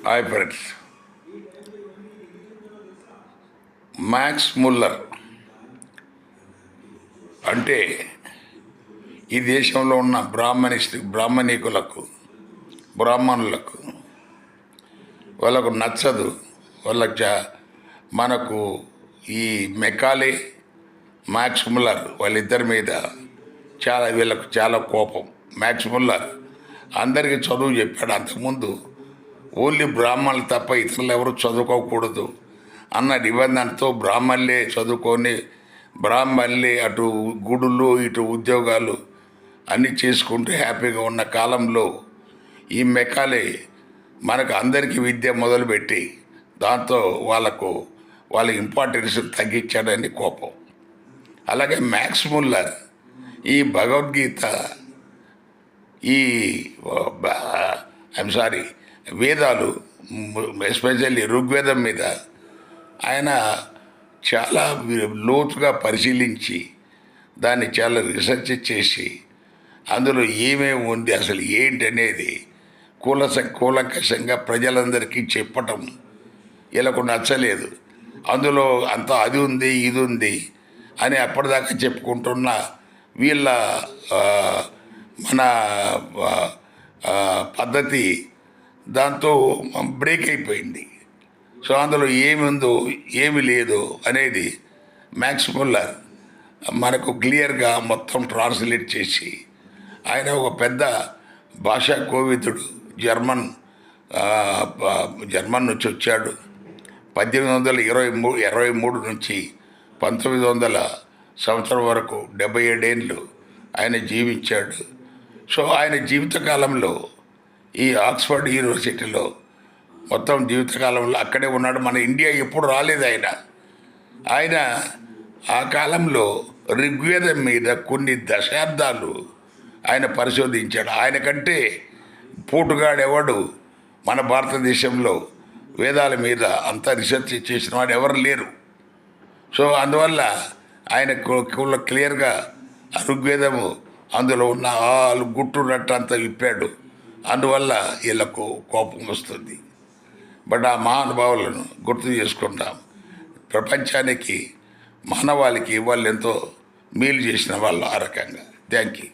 Hi friends. Max Muller అంటే ఈ దేశంలో ఉన్న బ్రాహ్మణులకు వాళ్ళకు నచ్చదు. మనకు ఈ మెకాలే, మ్యాక్స్ ముల్లర్ వాళ్ళిద్దరి మీద వీళ్ళకు చాలా కోపం. మ్యాక్స్ ముల్లర్ అందరికీ చదువు చెప్పాడు. అంతకుముందు ఓన్లీ బ్రాహ్మణులు తప్ప ఇతరులు ఎవరు చదువుకోకూడదు అన్న నిబంధనతో బ్రాహ్మణులే చదువుకొని బ్రాహ్మణులే అటు గుడులు ఇటు ఉద్యోగాలు అన్నీ చేసుకుంటూ హ్యాపీగా ఉన్న కాలంలో ఈ మెకాలే మనకు అందరికీ విద్య మొదలుపెట్టి దాంతో వాళ్ళ ఇంపార్టెన్స్ తగ్గించాడని కోపం. అలాగే మ్యాక్స్ ముల్లర్ ఈ భగవద్గీత వేదాలు ఎస్పెషల్లీ ఋగ్వేదం మీద ఆయన చాలా లోతుగా పరిశీలించి దాన్ని చాలా రీసెర్చ్ చేసి అందులో ఏమేమి ఉంది అసలు ఏంటి అనేది కూలంకషంగా ప్రజలందరికీ చెప్పటం వీళ్ళకు నచ్చలేదు. అందులో అంతా అది ఉంది ఇది ఉంది అని అప్పటిదాకా చెప్పుకుంటున్న వీళ్ళ మన పద్ధతి దాంతో బ్రేక్ అయిపోయింది. సో అందులో ఏమి ఉందో ఏమి లేదో అనేది మ్యాక్స్ ముల్లర్ మనకు క్లియర్గా మొత్తం ట్రాన్స్లేట్ చేసి ఆయన ఒక పెద్ద భాషా కోవిదుడు. జర్మన్ నుంచి వచ్చాడు. 1823 నుంచి 1900 సంవత్సరం వరకు 77 ఏళ్ళు ఆయన జీవించాడు. సో ఆయన జీవితకాలంలో ఈ ఆక్స్ఫర్డ్ యూనివర్సిటీలో మొత్తం జీవితకాలంలో అక్కడే ఉన్నాడు. మన ఇండియా ఎప్పుడు రాలేదు ఆయన ఆ కాలంలో ఋగ్వేదం మీద కొన్ని దశాబ్దాలు ఆయన పరిశోధించాడు. ఆయన కంటే పోటుగాడెవడు మన భారతదేశంలో వేదాల మీద అంత రీసెర్చ్ చేసిన వాడు ఎవరు లేరు. సో అందువల్ల ఆయన క్లియర్గా ఋగ్వేదము అందులో ఉన్న గుట్టునట్టు అంతా విప్పాడు. అందువల్ల వీళ్ళకు కోపం వస్తుంది. బట్ ఆ మహానుభావులను గుర్తు చేసుకుంటాం. ప్రపంచానికి మానవాళికి వాళ్ళు ఎంతో మేలు చేసిన వాళ్ళు ఆ రకంగా. Thank you.